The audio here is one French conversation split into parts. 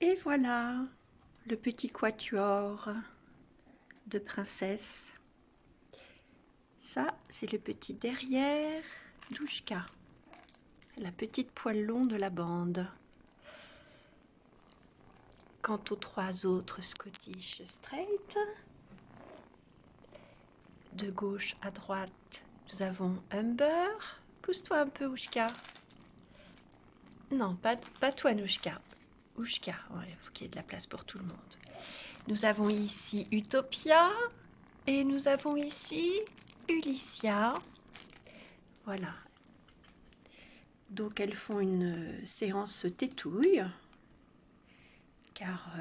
Et voilà, le petit quatuor de princesse. Ça, c'est le petit derrière d'Oushka, la petite poil long de la bande. Quant aux trois autres Scottish Straight, de gauche à droite, nous avons Humber. Pousse-toi un peu, Oushka. Non, pas toi, Nouchka. Oushka, il faut qu'il y ait de la place pour tout le monde. Nous avons ici Utopia et nous avons ici Ulycia. Voilà. Donc elles font une séance tétouille, car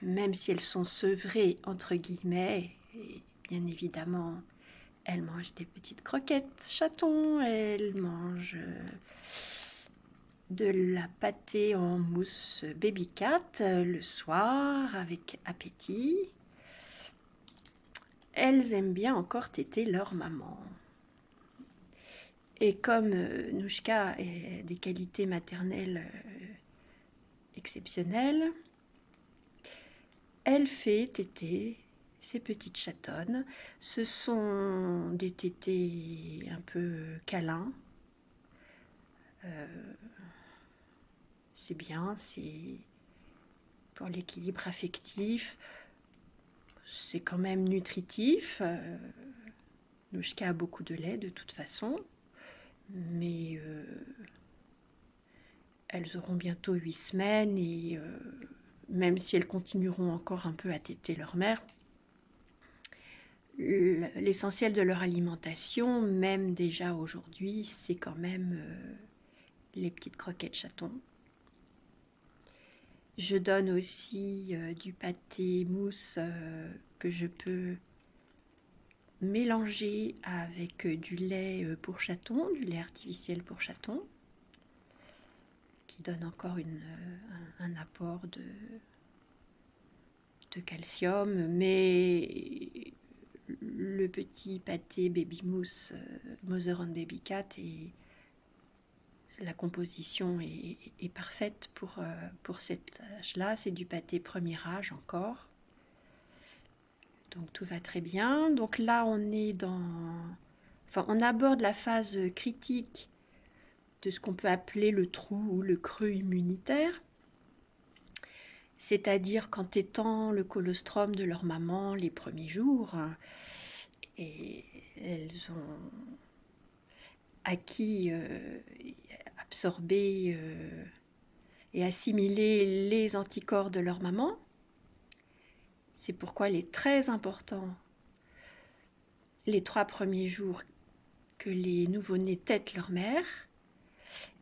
même si elles sont sevrées, entre guillemets, et bien évidemment, elles mangent des petites croquettes chatons, elles mangent de la pâtée en mousse Baby Cat le soir avec appétit. Elles aiment bien encore téter leur maman. Et comme Nouchka a des qualités maternelles exceptionnelles, elle fait téter ces petites chatonnes. Ce sont des tétés un peu câlins. C'est bien, c'est pour l'équilibre affectif. C'est quand même nutritif. Nouchka a beaucoup de lait de toute façon. Mais elles auront bientôt 8 semaines et même si elles continueront encore un peu à téter leur mère, l'essentiel de leur alimentation, même déjà aujourd'hui, c'est quand même les petites croquettes chatons. Je donne aussi du pâté mousse que je peux mélanger avec du lait pour chaton, du lait artificiel pour chaton, qui donne encore un apport de calcium, mais le petit pâté baby mousse Mother and Baby Cat et la composition est parfaite pour cet âge-là. C'est du pâté premier âge encore. Donc tout va très bien. Donc là on est on aborde la phase critique de ce qu'on peut appeler le trou ou le creux immunitaire. C'est-à-dire qu'en tétant le colostrum de leur maman les premiers jours, et elles ont acquis, absorbé et assimilé les anticorps de leur maman. C'est pourquoi il est très important les 3 premiers jours que les nouveau-nés tètent leur mère.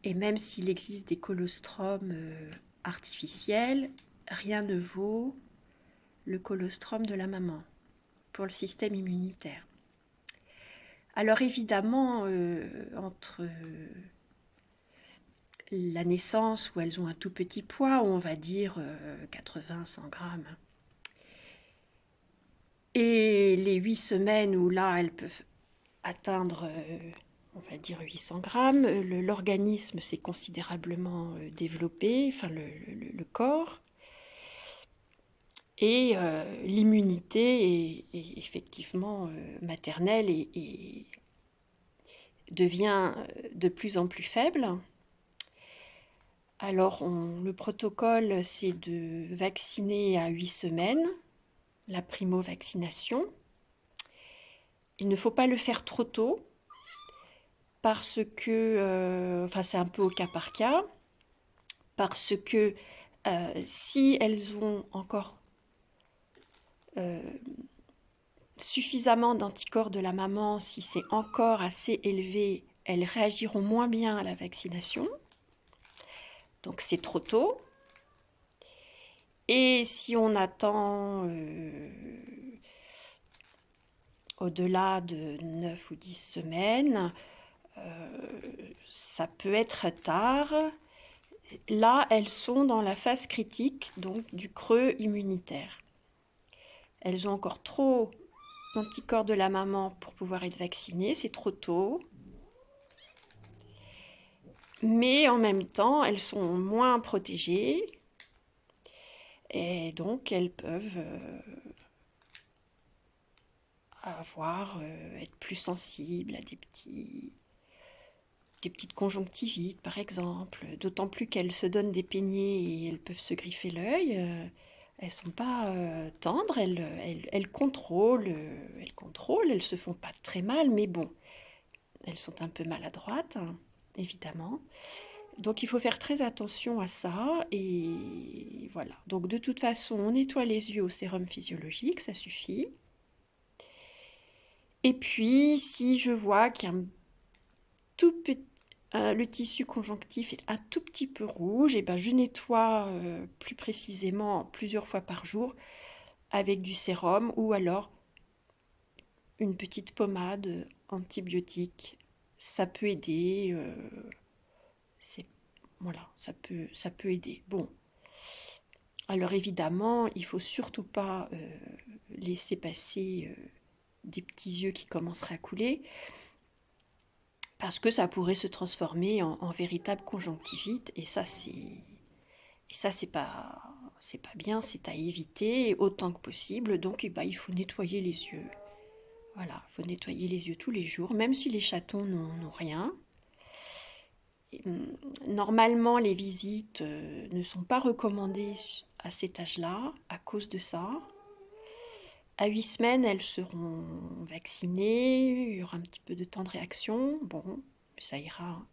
Et même s'il existe des colostrums artificiels, rien ne vaut le colostrum de la maman pour le système immunitaire. Alors évidemment, entre la naissance où elles ont un tout petit poids, on va dire 80-100 grammes, et les 8 semaines où là elles peuvent atteindre on va dire 800 grammes, l'organisme s'est considérablement développé, enfin le corps, et l'immunité est effectivement maternelle et devient de plus en plus faible. Alors le protocole, c'est de vacciner à 8 semaines, la primo-vaccination. Il ne faut pas le faire trop tôt, parce que, c'est un peu au cas par cas, parce que si elles ont encore suffisamment d'anticorps de la maman, si c'est encore assez élevé, elles réagiront moins bien à la vaccination. Donc c'est trop tôt. Et si on attend au-delà de 9 ou 10 semaines, ça peut être tard. Là, elles sont dans la phase critique donc du creux immunitaire. Elles ont encore trop d'anticorps de la maman pour pouvoir être vaccinées, c'est trop tôt. Mais en même temps, elles sont moins protégées Et donc, elles peuvent être plus sensibles à des petites conjonctivites, par exemple. D'autant plus qu'elles se donnent des peignets et elles peuvent se griffer l'œil. Elles sont pas tendres, elles contrôlent, elles se font pas très mal, mais bon, elles sont un peu maladroites, hein, évidemment. Donc il faut faire très attention à ça et voilà. Donc de toute façon, on nettoie les yeux au sérum physiologique, ça suffit. Et puis si je vois qu'il y a le tissu conjonctif est un tout petit peu rouge, et ben je nettoie plus précisément plusieurs fois par jour avec du sérum ou alors une petite pommade antibiotique. Ça peut aider. C'est voilà, ça peut aider. Bon, alors évidemment, il faut surtout pas laisser passer des petits yeux qui commenceraient à couler, parce que ça pourrait se transformer en véritable conjonctivite, et ça c'est pas bien, c'est à éviter autant que possible. Donc eh ben, il faut nettoyer les yeux. Voilà, il faut nettoyer les yeux tous les jours, même si les chatons n'ont rien. Normalement, les visites ne sont pas recommandées à cet âge-là à cause de ça. À 8 semaines, elles seront vaccinées, il y aura un petit peu de temps de réaction, bon, ça ira.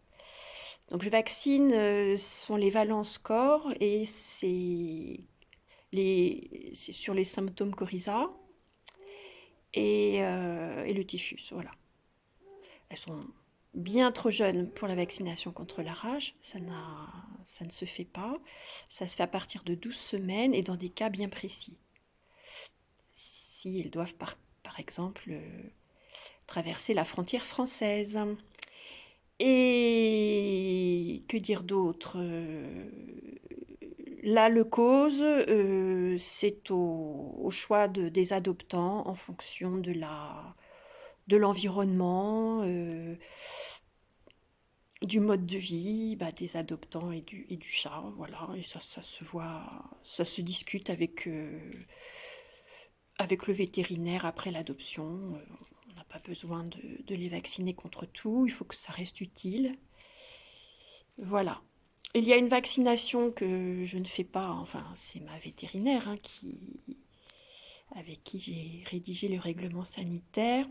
Donc je vaccine, ce sont les valences corps et c'est sur les symptômes coryza et le typhus, voilà. Elles sont bien trop jeunes pour la vaccination contre la rage, ça ne se fait pas. Ça se fait à partir de 12 semaines et dans des cas bien précis. Si elles doivent par exemple traverser la frontière française. Et que dire d'autre? Là, le cause, c'est au choix des adoptants en fonction de l'environnement, du mode de vie, bah, des adoptants et du chat, voilà. Et ça se voit, ça se discute avec le vétérinaire après l'adoption. On n'a pas besoin de les vacciner contre tout, il faut que ça reste utile. Voilà. Il y a une vaccination que je ne fais pas, enfin c'est ma vétérinaire hein, avec qui j'ai rédigé le règlement sanitaire.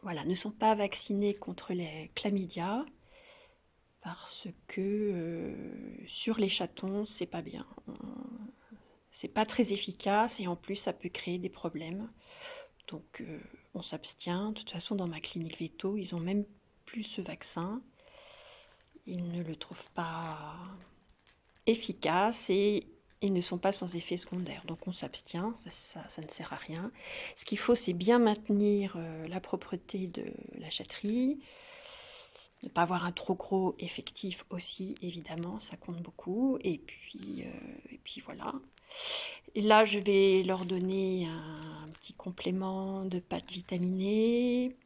Voilà, ne sont pas vaccinés contre les chlamydia parce que sur les chatons, c'est pas bien. C'est pas très efficace et en plus ça peut créer des problèmes. Donc on s'abstient. De toute façon, dans ma clinique veto, ils ont même plus ce vaccin. Ils ne le trouvent pas efficaces et ils ne sont pas sans effet secondaire. Donc on s'abstient, ça ne sert à rien. Ce qu'il faut, c'est bien maintenir la propreté de la chatterie, ne pas avoir un trop gros effectif aussi, évidemment, ça compte beaucoup. Et puis voilà. Et là, je vais leur donner un petit complément de pâte vitaminée,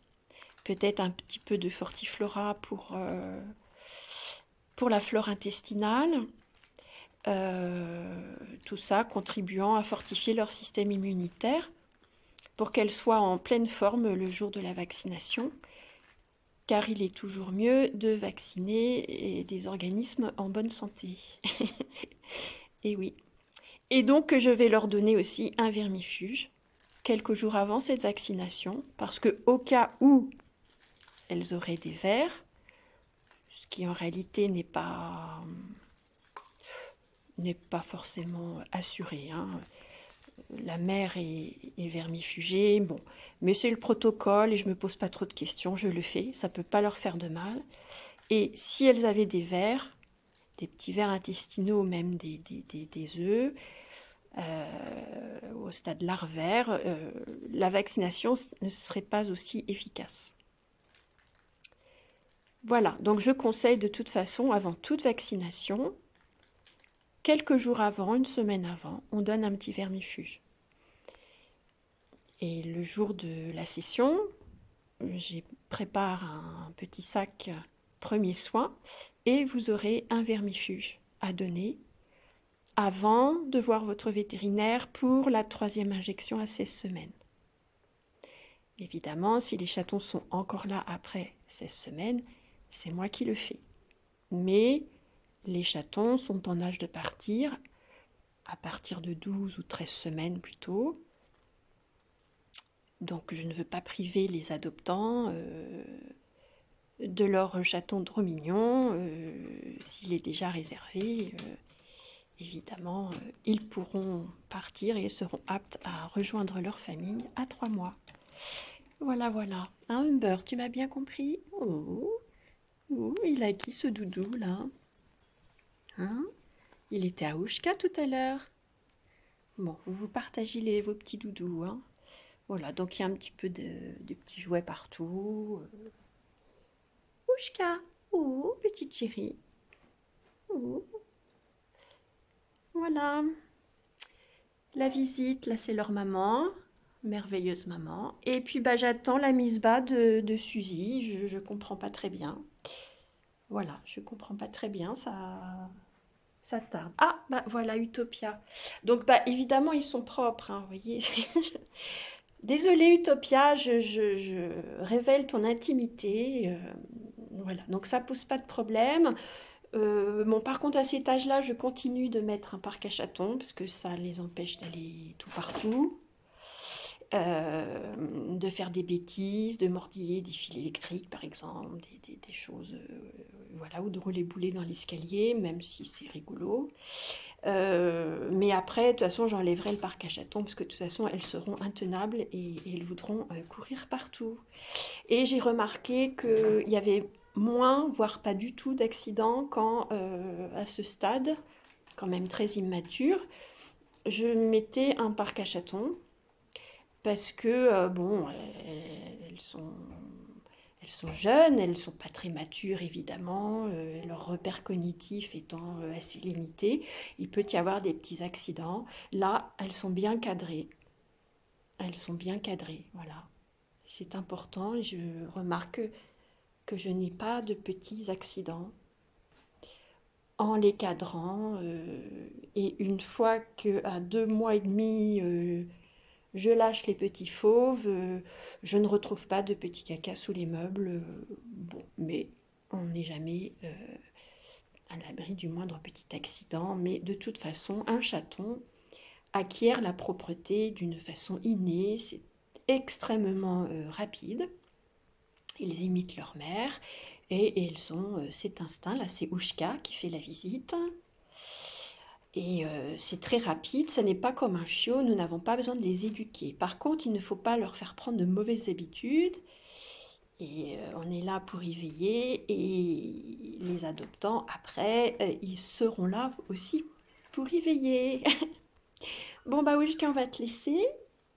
peut-être un petit peu de Fortiflora pour la flore intestinale. Tout ça contribuant à fortifier leur système immunitaire pour qu'elles soient en pleine forme le jour de la vaccination, car il est toujours mieux de vacciner des organismes en bonne santé. Et oui. Et donc je vais leur donner aussi un vermifuge quelques jours avant cette vaccination, parce que au cas où elles auraient des vers, ce qui en réalité n'est pas forcément assuré. Hein. La mère est vermifugée, bon, mais c'est le protocole et je me pose pas trop de questions, je le fais, ça peut pas leur faire de mal. Et si elles avaient des vers, des petits vers intestinaux, même des œufs, au stade larvaire, la vaccination ne serait pas aussi efficace. Voilà, donc je conseille de toute façon, avant toute vaccination, quelques jours avant, une semaine avant, on donne un petit vermifuge. Et le jour de la session, je prépare un petit sac premier soin et vous aurez un vermifuge à donner avant de voir votre vétérinaire pour la 3e injection à 16 semaines. Évidemment, si les chatons sont encore là après 16 semaines, c'est moi qui le fais. Mais les chatons sont en âge de partir à partir de 12 ou 13 semaines plutôt. Donc je ne veux pas priver les adoptants de leur chaton trop mignon. S'il est déjà réservé, évidemment, ils pourront partir et seront aptes à rejoindre leur famille à 3 mois. Voilà, voilà. Hein, Humber, tu m'as bien compris? Oh, oh, il a qui ce doudou là? Hein? Il était à Oushka tout à l'heure. Bon, vous partagez vos petits doudous. Hein? Voilà, donc il y a un petit peu de petits jouets partout. Oushka, oh, petite chérie. Oh. Voilà. La visite, là c'est leur maman. Merveilleuse maman. Et puis bah, j'attends la mise bas de Suzy. Je comprends pas très bien. Voilà, je comprends pas très bien. Ça tarde. Ah, bah voilà, Utopia. Donc, bah évidemment, ils sont propres, hein, vous voyez. Désolée, Utopia, je révèle ton intimité. Voilà, donc ça pose pas de problème. Bon, par contre, à cet âge-là, je continue de mettre un parc à chatons parce que ça les empêche d'aller tout partout. De faire des bêtises, de mordiller des fils électriques par exemple, des choses, voilà, ou de rouler boulet dans l'escalier, même si c'est rigolo. Mais après, de toute façon, j'enlèverai le parc à chatons parce que de toute façon, elles seront intenables et elles voudront courir partout. Et j'ai remarqué qu'il y avait moins, voire pas du tout d'accidents quand, à ce stade, quand même très immature, je mettais un parc à chatons parce que, bon, elles sont jeunes, elles ne sont pas très matures évidemment, leur repère cognitif étant assez limité, il peut y avoir des petits accidents. Là, elles sont bien cadrées. Elles sont bien cadrées, voilà. C'est important et je remarque que je n'ai pas de petits accidents en les cadrant. Et une fois qu'à 2 mois et demi, je lâche les petits fauves, je ne retrouve pas de petits caca sous les meubles. Bon, mais on n'est jamais à l'abri du moindre petit accident. Mais de toute façon, un chaton acquiert la propreté d'une façon innée. C'est extrêmement rapide. Ils imitent leur mère et ils ont cet instinct. Là, c'est Oushka qui fait la visite. Et c'est très rapide, ça n'est pas comme un chiot, nous n'avons pas besoin de les éduquer. Par contre, il ne faut pas leur faire prendre de mauvaises habitudes. Et on est là pour y veiller. Et les adoptants, après, ils seront là aussi pour y veiller. Bon, bah oui, on va te laisser.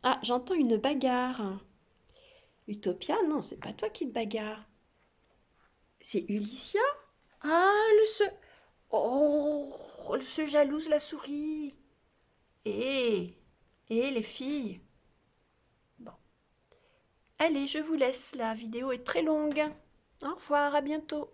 Ah, j'entends une bagarre. Utopia, non, c'est pas toi qui te bagarre. C'est Ulycia? Ah, le se... Oh, elle se jalouse la souris. Et les filles. Bon. Allez, je vous laisse, la vidéo est très longue. Au revoir, à bientôt.